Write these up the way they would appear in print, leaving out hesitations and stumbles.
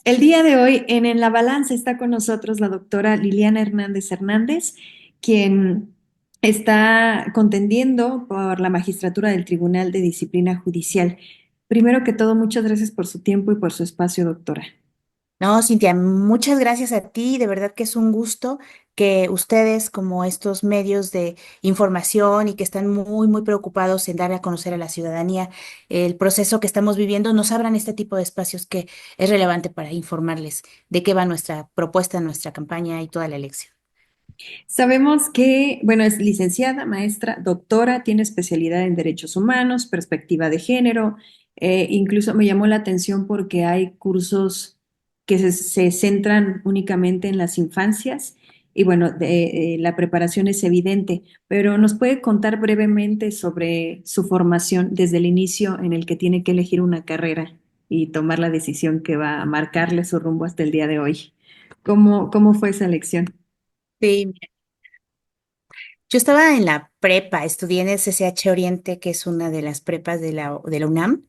El día de hoy en La Balanza está con nosotros la doctora Liliana Hernández Hernández, quien está contendiendo por la magistratura del Tribunal de Disciplina Judicial. Primero que todo, muchas gracias por su tiempo y por su espacio, doctora. No, Cintia, muchas gracias a ti. De verdad que es un gusto que ustedes, como estos medios de información y que están muy preocupados en dar a conocer a la ciudadanía el proceso que estamos viviendo, nos abran este tipo de espacios que es relevante para informarles de qué va nuestra propuesta, nuestra campaña y toda la elección. Sabemos que, bueno, es licenciada, maestra, doctora, tiene especialidad en derechos humanos, perspectiva de género. Incluso me llamó la atención porque hay cursos que se centran únicamente en las infancias y bueno, la preparación es evidente, pero ¿nos puede contar brevemente sobre su formación desde el inicio en el que tiene que elegir una carrera y tomar la decisión que va a marcarle su rumbo hasta el día de hoy? ¿Cómo fue esa elección? Sí, mira, yo estaba en la prepa, estudié en el CCH Oriente, que es una de las prepas de la UNAM,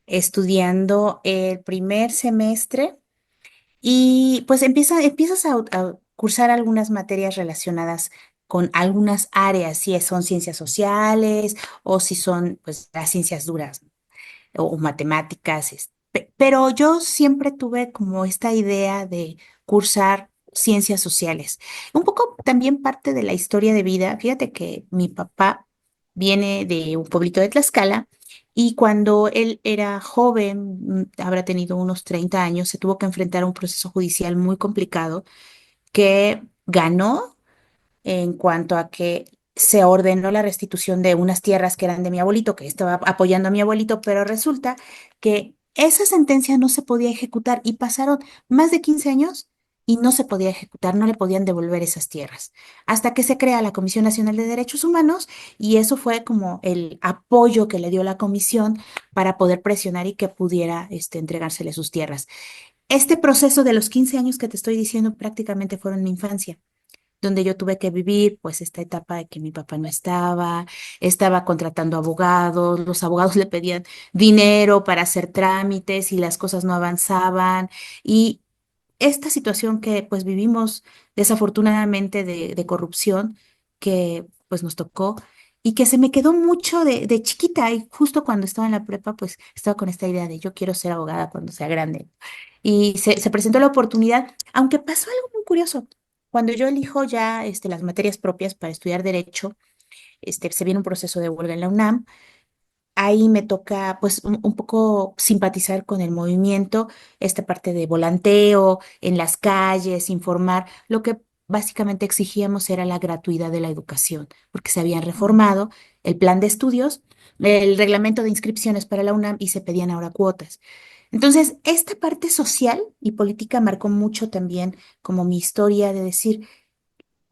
estudiando el primer semestre. Y pues empiezas a cursar algunas materias relacionadas con algunas áreas, si son ciencias sociales o si son pues las ciencias duras o matemáticas. Pero yo siempre tuve como esta idea de cursar ciencias sociales. Un poco también parte de la historia de vida. Fíjate que mi papá viene de un pueblito de Tlaxcala y cuando él era joven, habrá tenido unos 30 años, se tuvo que enfrentar a un proceso judicial muy complicado que ganó en cuanto a que se ordenó la restitución de unas tierras que eran de mi abuelito, que estaba apoyando a mi abuelito, pero resulta que esa sentencia no se podía ejecutar y pasaron más de 15 años y no se podía ejecutar, no le podían devolver esas tierras, hasta que se crea la Comisión Nacional de Derechos Humanos y eso fue como el apoyo que le dio la comisión para poder presionar y que pudiera entregársele sus tierras. Este proceso de los 15 años que te estoy diciendo prácticamente fueron mi infancia donde yo tuve que vivir pues esta etapa de que mi papá no estaba contratando abogados, los abogados le pedían dinero para hacer trámites y las cosas no avanzaban y esta situación que pues vivimos desafortunadamente de corrupción que pues nos tocó y que se me quedó mucho de chiquita y justo cuando estaba en la prepa pues estaba con esta idea de yo quiero ser abogada cuando sea grande. Y se presentó la oportunidad, aunque pasó algo muy curioso. Cuando yo elijo ya las materias propias para estudiar derecho, se viene un proceso de huelga en la UNAM. Ahí me toca pues un poco simpatizar con el movimiento, esta parte de volanteo en las calles, informar. Lo que básicamente exigíamos era la gratuidad de la educación, porque se habían reformado el plan de estudios, el reglamento de inscripciones para la UNAM y se pedían ahora cuotas. Entonces, esta parte social y política marcó mucho también como mi historia de decir,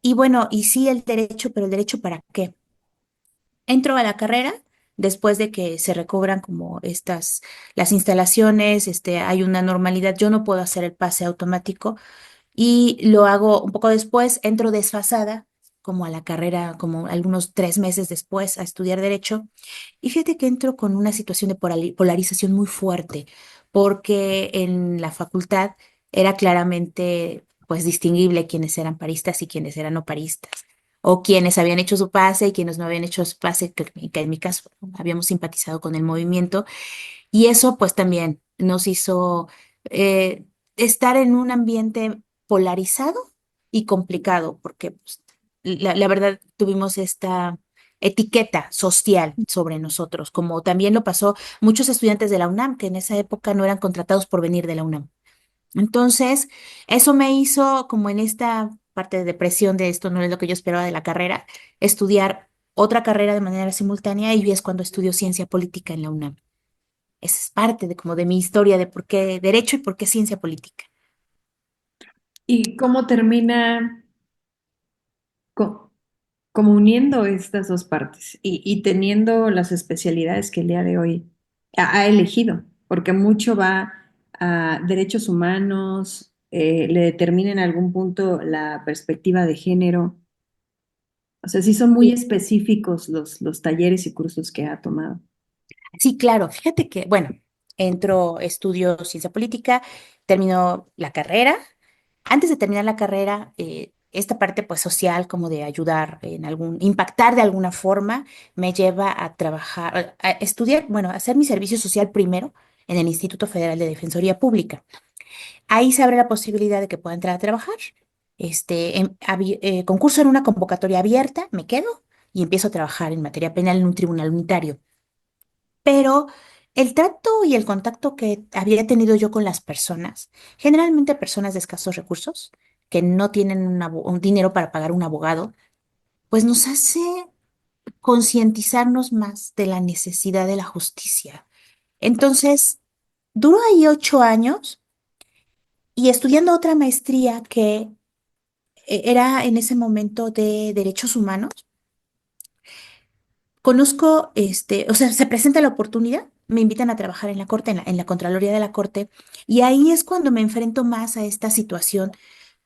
y bueno, y sí el derecho, pero el derecho ¿para qué? Entro a la carrera después de que se recobran como las instalaciones, hay una normalidad, yo no puedo hacer el pase automático y lo hago un poco después, entro desfasada como a la carrera, como algunos 3 meses después a estudiar derecho y fíjate que entro con una situación de polarización muy fuerte porque en la facultad era claramente pues distinguible quiénes eran paristas y quiénes eran no paristas o quienes habían hecho su pase y quienes no habían hecho su pase, que en mi caso ¿no? Habíamos simpatizado con el movimiento y eso pues también nos hizo estar en un ambiente polarizado y complicado, porque pues, la verdad tuvimos esta etiqueta social sobre nosotros, como también lo pasó muchos estudiantes de la UNAM, que en esa época no eran contratados por venir de la UNAM. Entonces, eso me hizo, como en esta parte de depresión de esto no es lo que yo esperaba de la carrera, estudiar otra carrera de manera simultánea y es cuando estudio ciencia política en la UNAM. Esa es parte de como de mi historia de por qué derecho y por qué ciencia política. ¿Y cómo termina co- como uniendo estas dos partes y teniendo las especialidades que el día de hoy ha elegido? Porque mucho va a derechos humanos, le determina en algún punto la perspectiva de género. O sea, sí son muy Sí, específicos los talleres y cursos que ha tomado. sí, claro. Fíjate que, bueno, estudio ciencia política, termino la carrera. Antes de terminar la carrera, esta parte pues social, como de ayudar impactar de alguna forma, me lleva a trabajar, a estudiar, bueno, a hacer mi servicio social primero en el Instituto Federal de Defensoría Pública. Ahí se abre la posibilidad de que pueda entrar a trabajar. Concurso en una convocatoria abierta, me quedo y empiezo a trabajar en materia penal en un tribunal unitario. Pero el trato y el contacto que había tenido yo con las personas, generalmente personas de escasos recursos, que no tienen un dinero para pagar un abogado, pues nos hace concientizarnos más de la necesidad de la justicia. Entonces, duró ahí 8 años y estudiando otra maestría que era en ese momento de derechos humanos. Conozco, o sea, se presenta la oportunidad, me invitan a trabajar en la corte, en la Contraloría de la Corte, y ahí es cuando me enfrento más a esta situación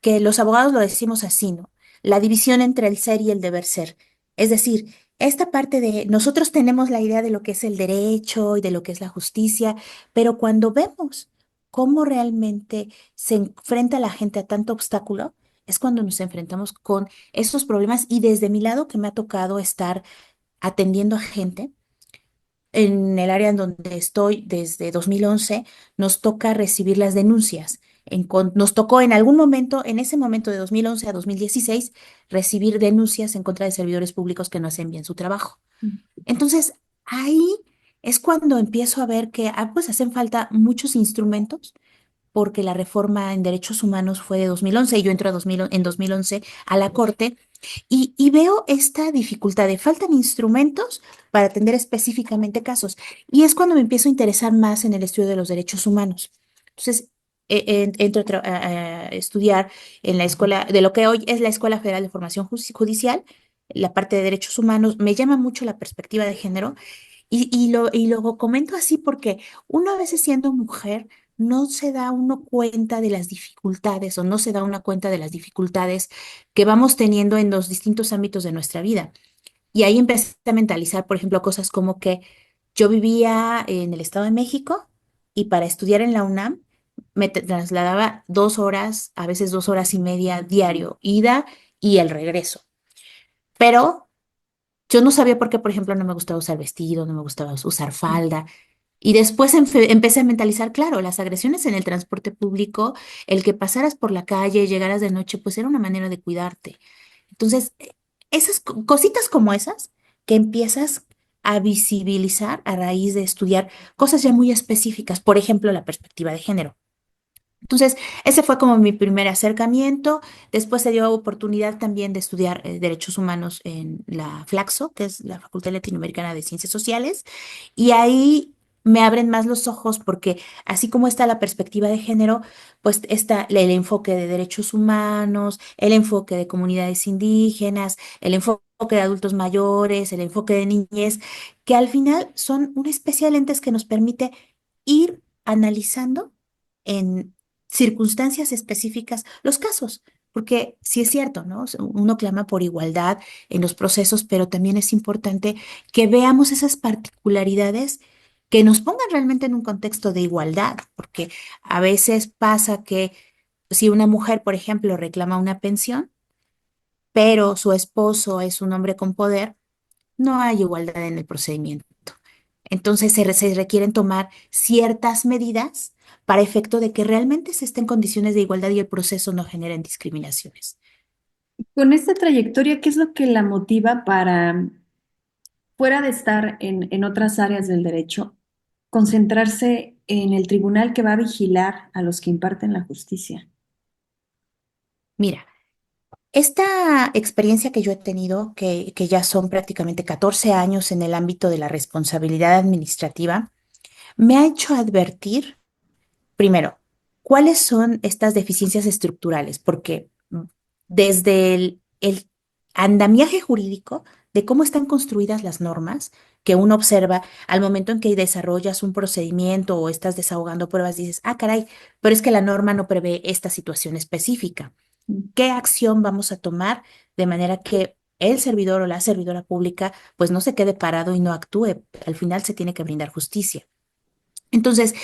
que los abogados lo decimos así, ¿no? La división entre el ser y el deber ser. Es decir, esta parte de nosotros tenemos la idea de lo que es el derecho y de lo que es la justicia, pero cuando vemos cómo realmente se enfrenta la gente a tanto obstáculo, es cuando nos enfrentamos con esos problemas y desde mi lado que me ha tocado estar atendiendo a gente. En el área en donde estoy desde 2011, nos toca recibir las denuncias. Nos tocó en algún momento, en ese momento de 2011 a 2016, recibir denuncias en contra de servidores públicos que no hacen bien su trabajo. Entonces, ahí es cuando empiezo a ver que pues hacen falta muchos instrumentos porque la reforma en derechos humanos fue de 2011 y yo entro en 2011 a la Corte y veo esta dificultad de faltan instrumentos para atender específicamente casos. Y es cuando me empiezo a interesar más en el estudio de los derechos humanos. Entonces, entro a estudiar en la escuela, de lo que hoy es la Escuela Federal de Formación Judicial, la parte de derechos humanos. Me llama mucho la perspectiva de género y lo comento así porque uno a veces siendo mujer no se da uno cuenta de las dificultades o no se da una cuenta de las dificultades que vamos teniendo en los distintos ámbitos de nuestra vida. Y ahí empecé a mentalizar, por ejemplo, cosas como que yo vivía en el Estado de México y para estudiar en la UNAM me trasladaba 2 horas, a veces 2 horas y media diario, ida y el regreso. Pero yo no sabía por qué, por ejemplo, no me gustaba usar vestido, no me gustaba usar falda. Y después empecé a mentalizar, claro, las agresiones en el transporte público, el que pasaras por la calle, llegaras de noche, pues era una manera de cuidarte. Entonces, esas cositas como esas que empiezas a visibilizar a raíz de estudiar cosas ya muy específicas, por ejemplo, la perspectiva de género. Entonces, ese fue como mi primer acercamiento. Después se dio oportunidad también de estudiar derechos humanos en la Flaxo, que es la Facultad Latinoamericana de Ciencias Sociales, y ahí me abren más los ojos porque así como está la perspectiva de género, pues está el enfoque de derechos humanos, el enfoque de comunidades indígenas, el enfoque de adultos mayores, el enfoque de niñez, que al final son una especie de lentes que nos permite ir analizando en circunstancias específicas los casos, porque sí es cierto, ¿no? O sea, uno clama por igualdad en los procesos, pero también es importante que veamos esas particularidades que nos pongan realmente en un contexto de igualdad, porque a veces pasa que si una mujer, por ejemplo, reclama una pensión, pero su esposo es un hombre con poder, no hay igualdad en el procedimiento. Entonces se requieren tomar ciertas medidas para efecto de que realmente se esté en condiciones de igualdad y el proceso no generen discriminaciones. Con esta trayectoria, ¿qué es lo que la motiva para, fuera de estar en otras áreas del derecho, concentrarse en el tribunal que va a vigilar a los que imparten la justicia? Mira, esta experiencia que yo he tenido, que ya son prácticamente 14 años en el ámbito de la responsabilidad administrativa, me ha hecho advertir, primero, cuáles son estas deficiencias estructurales, porque desde el andamiaje jurídico de cómo están construidas las normas que uno observa al momento en que desarrollas un procedimiento o estás desahogando pruebas, dices, ah, caray, pero es que la norma no prevé esta situación específica. ¿Qué acción vamos a tomar de manera que el servidor o la servidora pública pues no se quede parado y no actúe? Al final se tiene que brindar justicia. Entonces,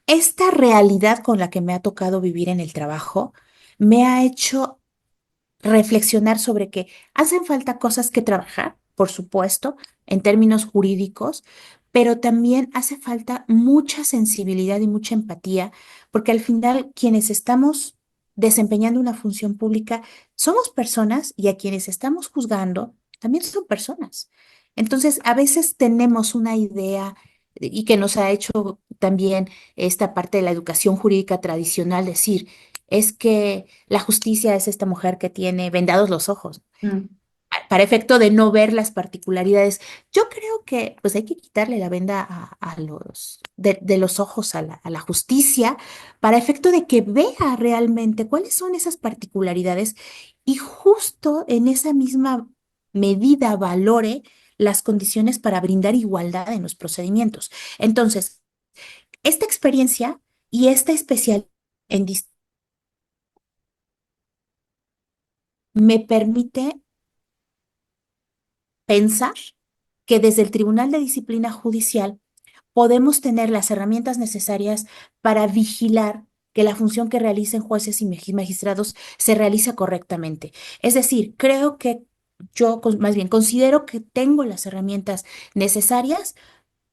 esta realidad con la que me ha tocado vivir en el trabajo me ha hecho reflexionar sobre que hacen falta cosas que trabajar, por supuesto, en términos jurídicos, pero también hace falta mucha sensibilidad y mucha empatía, porque al final quienes estamos desempeñando una función pública somos personas y a quienes estamos juzgando también son personas. Entonces, a veces tenemos una idea y que nos ha hecho también esta parte de la educación jurídica tradicional decir, es que la justicia es esta mujer que tiene vendados los ojos Mm. para efecto de no ver las particularidades. Yo creo que pues hay que quitarle la venda a de los ojos a la justicia para efecto de que vea realmente cuáles son esas particularidades y justo en esa misma medida valore las condiciones para brindar igualdad en los procedimientos. Entonces, esta experiencia y esta especial en me permite pensar que desde el Tribunal de Disciplina Judicial podemos tener las herramientas necesarias para vigilar que la función que realicen jueces y magistrados se realiza correctamente. Es decir, creo que más bien considero que tengo las herramientas necesarias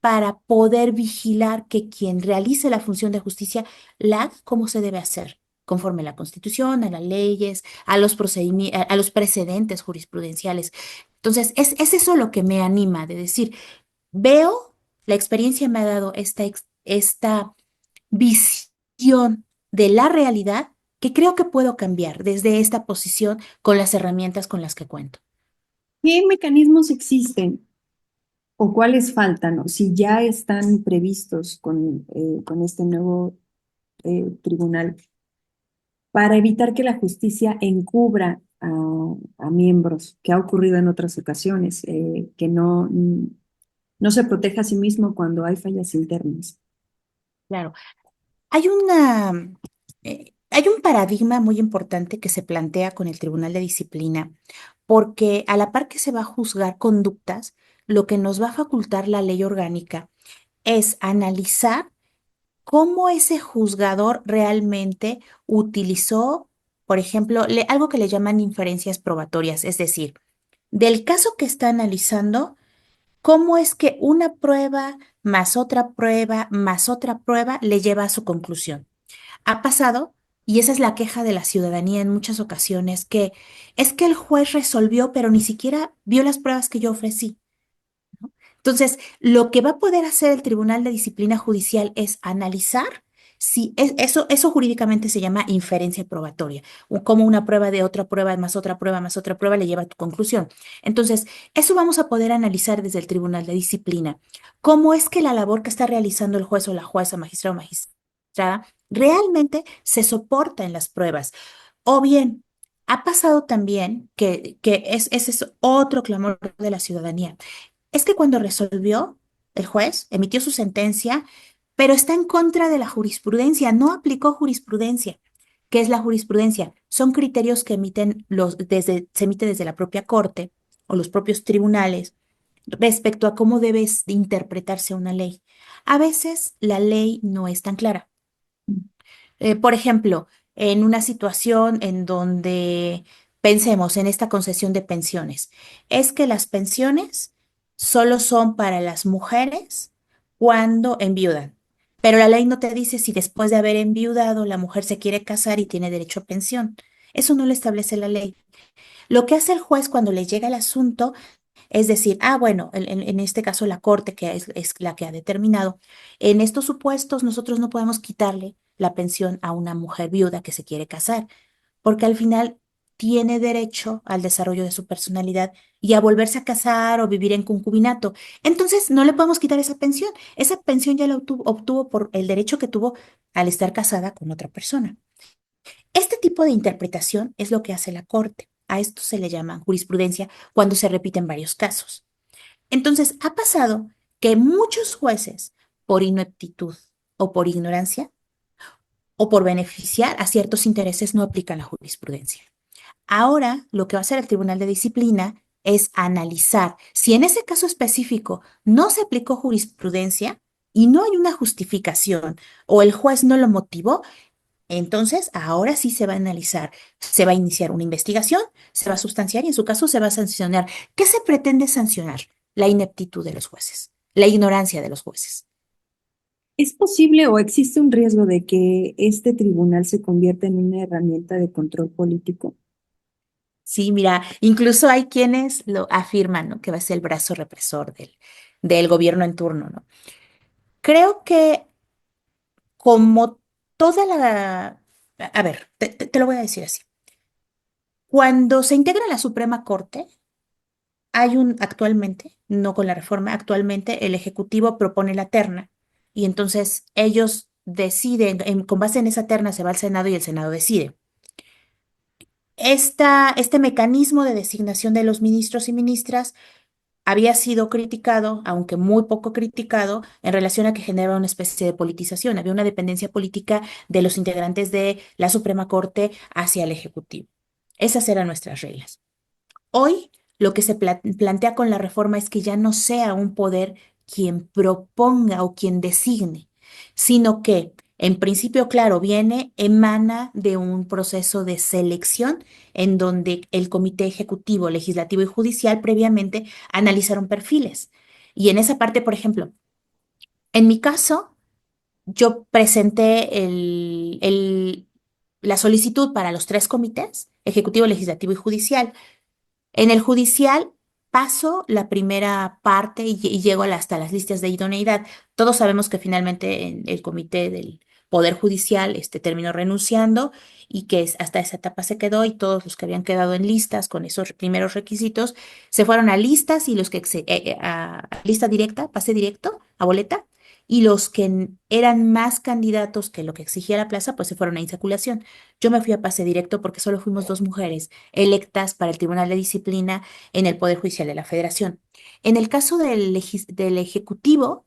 para poder vigilar que quien realice la función de justicia la haga como se debe hacer, conforme a la Constitución, a las leyes, a los procedimientos, a los precedentes jurisprudenciales. Entonces, es eso lo que me anima de decir, veo, la experiencia me ha dado esta visión de la realidad que creo que puedo cambiar desde esta posición con las herramientas con las que cuento. ¿Qué mecanismos existen o cuáles faltan o si ya están previstos con este nuevo tribunal para evitar que la justicia encubra a miembros, que ha ocurrido en otras ocasiones, que no se proteja a sí mismo cuando hay fallas internas? Claro. Hay un paradigma muy importante que se plantea con el Tribunal de Disciplina, porque a la par que se va a juzgar conductas, lo que nos va a facultar la ley orgánica es analizar cómo ese juzgador realmente utilizó, por ejemplo, algo que le llaman inferencias probatorias, es decir, del caso que está analizando, cómo es que una prueba más otra prueba le lleva a su conclusión. Ha pasado, y esa es la queja de la ciudadanía en muchas ocasiones, que es que el juez resolvió, pero ni siquiera vio las pruebas que yo ofrecí. Entonces, lo que va a poder hacer el Tribunal de Disciplina Judicial es analizar si eso jurídicamente se llama inferencia probatoria, o como una prueba de otra prueba más otra prueba le lleva a tu conclusión. Entonces, eso vamos a poder analizar desde el Tribunal de Disciplina. ¿Cómo es que la labor que está realizando el juez o la jueza, magistrado o magistrada, realmente se soporta en las pruebas? O bien, ha pasado también ese es otro clamor de la ciudadanía es que cuando resolvió, el juez emitió su sentencia, pero está en contra de la jurisprudencia, no aplicó jurisprudencia. ¿Qué es la jurisprudencia? Son criterios que se emite desde la propia corte o los propios tribunales respecto a cómo debe interpretarse una ley. A veces la ley no es tan clara. Por ejemplo, en una situación en donde pensemos en esta concesión de pensiones, es que las pensiones solo son para las mujeres cuando enviudan, pero la ley no te dice si después de haber enviudado la mujer se quiere casar y tiene derecho a pensión. Eso no lo establece la ley. Lo que hace el juez cuando le llega el asunto es decir, bueno, en este caso la corte, que es la que ha determinado, en estos supuestos nosotros no podemos quitarle la pensión a una mujer viuda que se quiere casar, porque al final tiene derecho al desarrollo de su personalidad y a volverse a casar o vivir en concubinato. Entonces, no le podemos quitar esa pensión. Esa pensión ya la obtuvo por el derecho que tuvo al estar casada con otra persona. Este tipo de interpretación es lo que hace la Corte. A esto se le llama jurisprudencia cuando se repiten varios casos. Entonces, ha pasado que muchos jueces, por ineptitud o por ignorancia o por beneficiar a ciertos intereses, no aplican la jurisprudencia. Ahora, lo que va a hacer el Tribunal de Disciplina es analizar si en ese caso específico no se aplicó jurisprudencia, y no hay una justificación o el juez no lo motivó, entonces ahora sí se va a analizar, se va a iniciar una investigación, se va a sustanciar y en su caso se va a sancionar. ¿Qué se pretende sancionar? La ineptitud de los jueces, la ignorancia de los jueces. ¿Es posible o existe un riesgo de que este tribunal se convierta en una herramienta de control político? Sí, mira, incluso hay quienes lo afirman, ¿no? Que va a ser el brazo represor del gobierno en turno, ¿no? Creo que como toda la... A ver, te lo voy a decir así. Cuando se integra la Suprema Corte, actualmente, no con la reforma, actualmente el Ejecutivo propone la terna y entonces ellos deciden, con base en esa terna se va al Senado y el Senado decide. Este mecanismo de designación de los ministros y ministras había sido criticado, aunque muy poco criticado, en relación a que generaba una especie de politización. Había una dependencia política de los integrantes de la Suprema Corte hacia el Ejecutivo. Esas eran nuestras reglas. Hoy lo que se plantea con la reforma es que ya no sea un poder quien proponga o quien designe, sino que, en principio, claro, emana de un proceso de selección en donde el Comité Ejecutivo, Legislativo y Judicial previamente analizaron perfiles. Y en esa parte, por ejemplo, en mi caso, yo presenté la solicitud para los tres comités, Ejecutivo, Legislativo y Judicial. En el judicial paso la primera parte y llego hasta las listas de idoneidad. Todos sabemos que finalmente el comité del Poder Judicial terminó renunciando y que hasta esa etapa se quedó y todos los que habían quedado en listas con esos primeros requisitos se fueron a listas y los que a lista directa, pase directo, a boleta, y los que eran más candidatos que lo que exigía la plaza, pues se fueron a insaculación. Yo me fui a pase directo porque solo fuimos dos mujeres electas para el Tribunal de Disciplina en el Poder Judicial de la Federación. En el caso del Ejecutivo,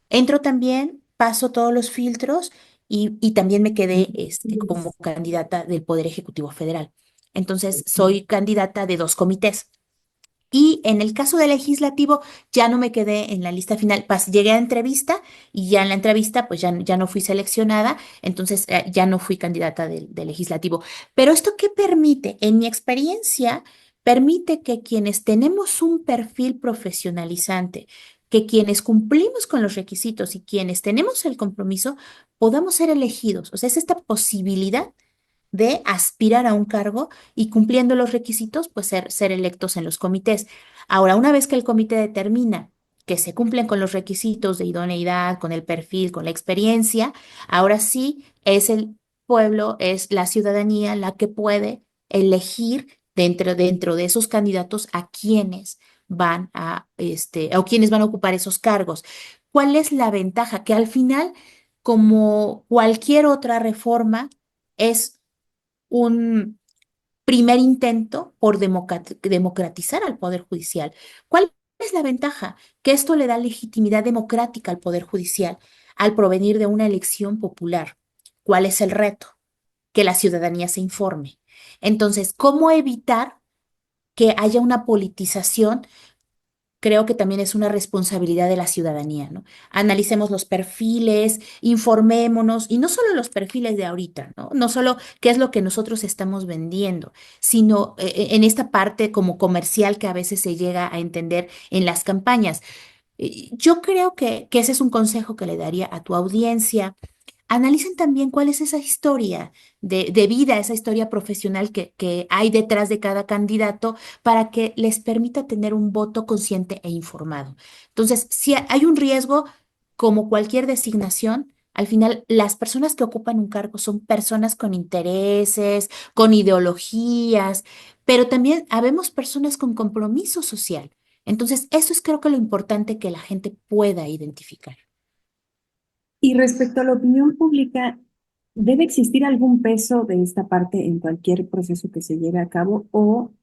entro también, paso todos los filtros y también me quedé como candidata del Poder Ejecutivo Federal. Entonces, soy candidata de dos comités. Y en el caso del legislativo, ya no me quedé en la lista final. Llegué a entrevista y ya en la entrevista, pues ya no fui seleccionada, entonces ya no fui candidata del legislativo. Pero esto qué permite, en mi experiencia, permite que quienes tenemos un perfil profesionalizante, que quienes cumplimos con los requisitos y quienes tenemos el compromiso, podamos ser elegidos. O sea, es esta posibilidad de aspirar a un cargo y cumpliendo los requisitos, pues ser electos en los comités. Ahora, una vez que el comité determina que se cumplen con los requisitos de idoneidad, con el perfil, con la experiencia, ahora sí es el pueblo, es la ciudadanía la que puede elegir dentro de esos candidatos a quienes van o quienes van a ocupar esos cargos. ¿Cuál es la ventaja? Que al final, como cualquier otra reforma, es un primer intento por democratizar al Poder Judicial. ¿Cuál es la ventaja? Que esto le da legitimidad democrática al Poder Judicial al provenir de una elección popular. ¿Cuál es el reto? Que la ciudadanía se informe. Entonces, ¿cómo evitar que haya una politización? Creo que también es una responsabilidad de la ciudadanía, ¿no? Analicemos los perfiles, informémonos, y no solo los perfiles de ahorita, ¿no? No solo qué es lo que nosotros estamos vendiendo, sino en esta parte como comercial que a veces se llega a entender en las campañas. Yo creo que ese es un consejo que le daría a tu audiencia. Analicen también cuál es esa historia de vida, esa historia profesional que hay detrás de cada candidato para que les permita tener un voto consciente e informado. Entonces, si hay un riesgo, como cualquier designación, al final las personas que ocupan un cargo son personas con intereses, con ideologías, pero también habemos personas con compromiso social. Entonces, eso es creo que lo importante que la gente pueda identificar. Y respecto a la opinión pública, ¿debe existir algún peso de esta parte en cualquier proceso que se lleve a cabo o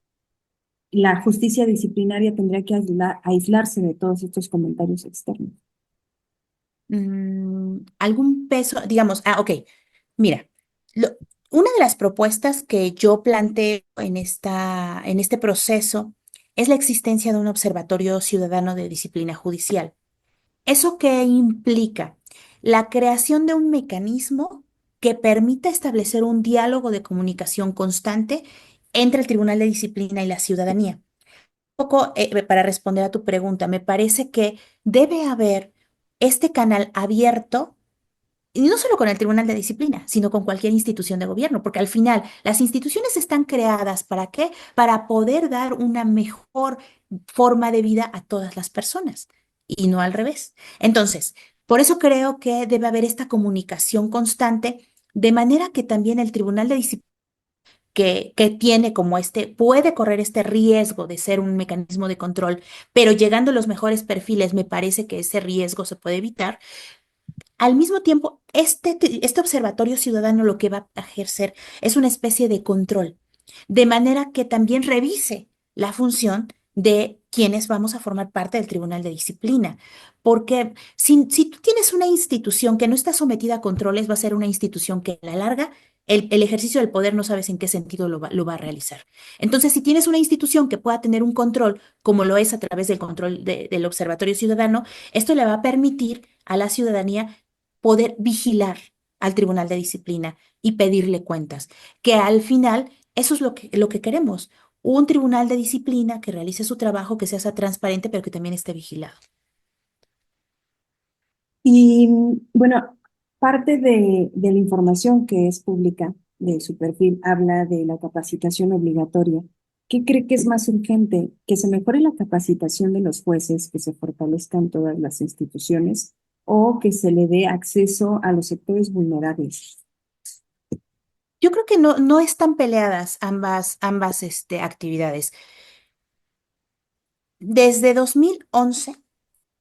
la justicia disciplinaria tendría que aislarse de todos estos comentarios externos? Algún peso, digamos, ok, mira, lo- una de las propuestas que yo planteo en este proceso es la existencia de un observatorio ciudadano de disciplina judicial. ¿Eso qué implica? La creación de un mecanismo que permita establecer un diálogo de comunicación constante entre el Tribunal de Disciplina y la ciudadanía. Un poco para responder a tu pregunta, me parece que debe haber este canal abierto, y no solo con el Tribunal de Disciplina, sino con cualquier institución de gobierno, porque al final las instituciones están creadas ¿para qué? Para poder dar una mejor forma de vida a todas las personas y no al revés. Entonces, por eso creo que debe haber esta comunicación constante, de manera que también el Tribunal de Disciplina que tiene como puede correr este riesgo de ser un mecanismo de control, pero llegando a los mejores perfiles, me parece que ese riesgo se puede evitar. Al mismo tiempo, este observatorio ciudadano lo que va a ejercer es una especie de control, de manera que también revise la función de quienes vamos a formar parte del Tribunal de Disciplina. Porque si tú tienes una institución que no está sometida a controles, va a ser una institución que a la larga el ejercicio del poder no sabes en qué sentido lo va a realizar. Entonces, si tienes una institución que pueda tener un control, como lo es a través del control del Observatorio Ciudadano, esto le va a permitir a la ciudadanía poder vigilar al Tribunal de Disciplina y pedirle cuentas, que al final eso es lo que queremos, un tribunal de disciplina que realice su trabajo, que sea transparente, pero que también esté vigilado. Y bueno, parte de la información que es pública de su perfil habla de la capacitación obligatoria. ¿Qué cree que es más urgente? ¿Que se mejore la capacitación de los jueces, que se fortalezcan todas las instituciones o que se le dé acceso a los sectores vulnerables? Yo creo que no están peleadas ambas actividades. Desde 2011,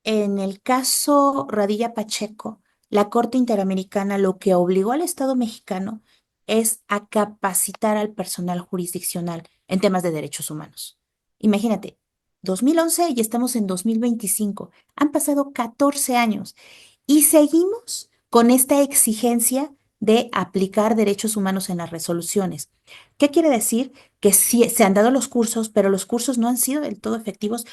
en el caso Radilla Pacheco, la Corte Interamericana lo que obligó al Estado mexicano es a capacitar al personal jurisdiccional en temas de derechos humanos. Imagínate, 2011 y estamos en 2025. Han pasado 14 años y seguimos con esta exigencia de aplicar derechos humanos en las resoluciones. ¿Qué quiere decir? Que sí se han dado los cursos, pero los cursos no han sido del todo efectivos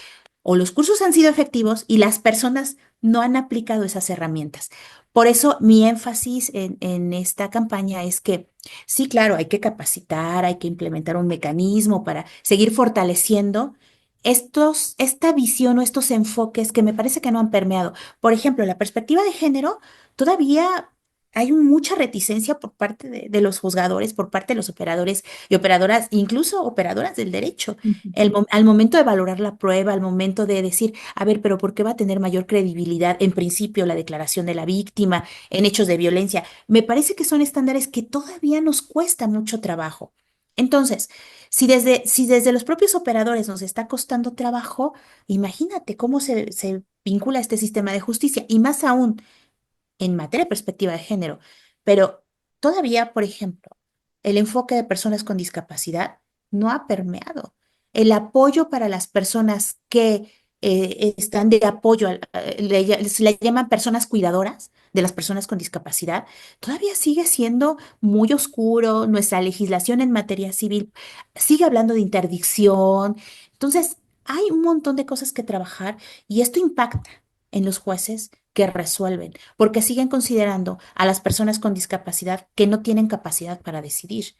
o los cursos han sido efectivos y las personas no han aplicado esas herramientas. Por eso mi énfasis en esta campaña es que sí, claro, hay que capacitar, hay que implementar un mecanismo para seguir fortaleciendo esta visión o estos enfoques que me parece que no han permeado. Por ejemplo, la perspectiva de género, todavía hay mucha reticencia por parte de los juzgadores, por parte de los operadores y operadoras, incluso operadoras del derecho Ujú. al momento de valorar la prueba, al momento de decir, a ver, pero ¿por qué va a tener mayor credibilidad en principio la declaración de la víctima en hechos de violencia? Me parece que son estándares que todavía nos cuesta mucho trabajo. Entonces, si desde los propios operadores nos está costando trabajo, imagínate cómo se vincula este sistema de justicia y más aún en materia de perspectiva de género. Pero todavía, por ejemplo, el enfoque de personas con discapacidad no ha permeado. El apoyo para las personas que están de apoyo, se le llaman personas cuidadoras de las personas con discapacidad, todavía sigue siendo muy oscuro. Nuestra legislación en materia civil sigue hablando de interdicción. Entonces, hay un montón de cosas que trabajar y esto impacta en los jueces que resuelven, porque siguen considerando a las personas con discapacidad que no tienen capacidad para decidir.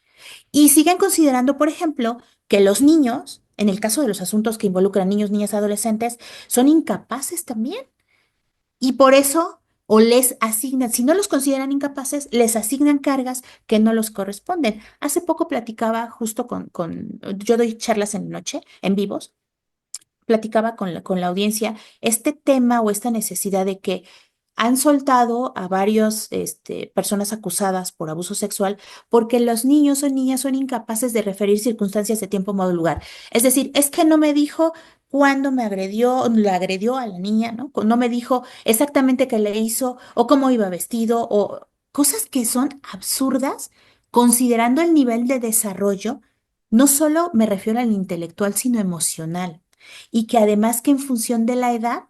Y siguen considerando, por ejemplo, que los niños, en el caso de los asuntos que involucran niños, niñas, adolescentes, son incapaces también. Y por eso, o les asignan, si no los consideran incapaces, les asignan cargas que no los corresponden. Hace poco platicaba justo yo doy charlas en la noche, en vivos, platicaba con la audiencia este tema o esta necesidad de que han soltado a varios personas acusadas por abuso sexual porque los niños o niñas son incapaces de referir circunstancias de tiempo, modo, lugar. Es decir, es que no me dijo cuándo me agredió, le agredió a la niña, ¿no? No me dijo exactamente qué le hizo o cómo iba vestido o cosas que son absurdas considerando el nivel de desarrollo. No solo me refiero al intelectual, sino emocional. Y que además que en función de la edad,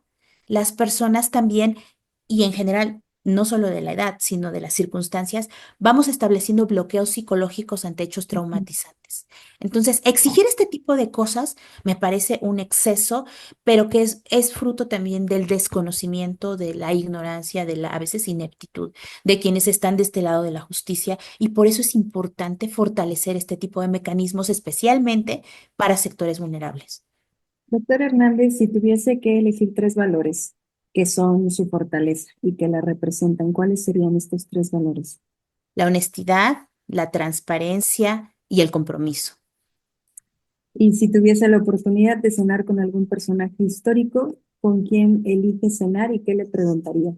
las personas también, y en general no solo de la edad, sino de las circunstancias, vamos estableciendo bloqueos psicológicos ante hechos traumatizantes. Entonces, exigir este tipo de cosas me parece un exceso, pero que es fruto también del desconocimiento, de la ignorancia, de la a veces ineptitud de quienes están de este lado de la justicia, y por eso es importante fortalecer este tipo de mecanismos, especialmente para sectores vulnerables. Doctor Hernández, si tuviese que elegir tres valores que son su fortaleza y que la representan, ¿cuáles serían estos tres valores? La honestidad, la transparencia y el compromiso. Y si tuviese la oportunidad de cenar con algún personaje histórico, ¿con quién elige cenar y qué le preguntaría?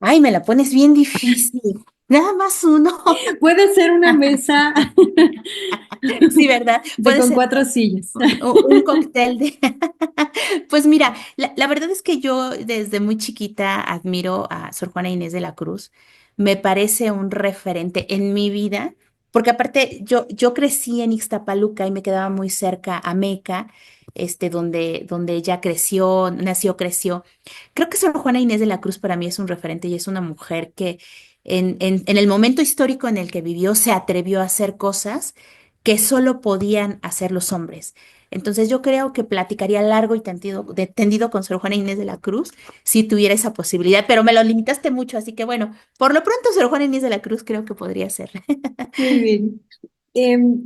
Ay, me la pones bien difícil. Nada más uno. Puede ser una mesa Sí, ¿verdad? de Puede con ser cuatro sillas. un cóctel de... Pues mira, la verdad es que yo desde muy chiquita admiro a Sor Juana Inés de la Cruz. Me parece un referente en mi vida, porque aparte yo crecí en Ixtapaluca y me quedaba muy cerca a Meca, donde ella creció, nació, creció. Creo que Sor Juana Inés de la Cruz para mí es un referente y es una mujer que en el momento histórico en el que vivió se atrevió a hacer cosas que solo podían hacer los hombres. Entonces yo creo que platicaría largo y tendido con Sor Juana Inés de la Cruz si tuviera esa posibilidad, pero me lo limitaste mucho, así que bueno, por lo pronto Sor Juana Inés de la Cruz creo que podría ser. Muy bien.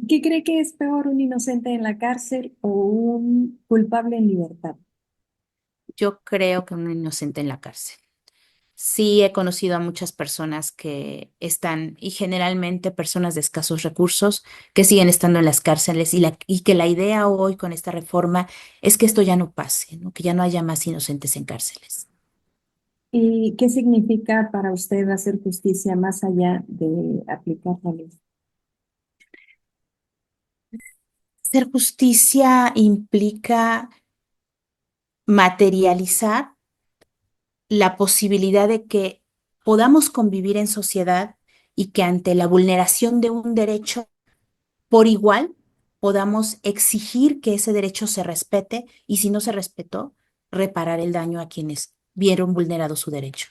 ¿Qué cree que es peor, un inocente en la cárcel o un culpable en libertad? Yo creo que un inocente en la cárcel. Sí, he conocido a muchas personas que están, y generalmente personas de escasos recursos, que siguen estando en las cárceles y que la idea hoy con esta reforma es que esto ya no pase, ¿no? Que ya no haya más inocentes en cárceles. ¿Y qué significa para usted hacer justicia más allá de aplicar la ley? Hacer justicia implica materializar la posibilidad de que podamos convivir en sociedad y que ante la vulneración de un derecho por igual podamos exigir que ese derecho se respete y si no se respetó, reparar el daño a quienes vieron vulnerado su derecho.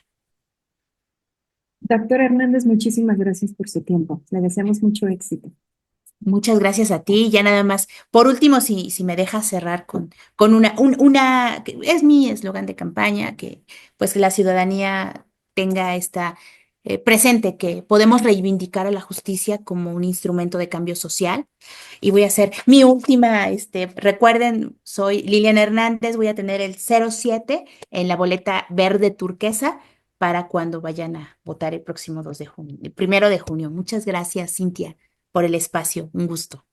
Doctor Hernández, muchísimas gracias por su tiempo. Le deseamos mucho éxito. Muchas gracias a ti. Ya nada más. Por último, si me dejas cerrar con que es mi eslogan de campaña, que pues la ciudadanía tenga esta presente, que podemos reivindicar a la justicia como un instrumento de cambio social. Y voy a hacer mi última, recuerden, soy Liliana Hernández, voy a tener el 07 en la boleta verde turquesa para cuando vayan a votar el próximo 2 de junio, el 1 de junio. Muchas gracias, Cintia, por el espacio. Un gusto.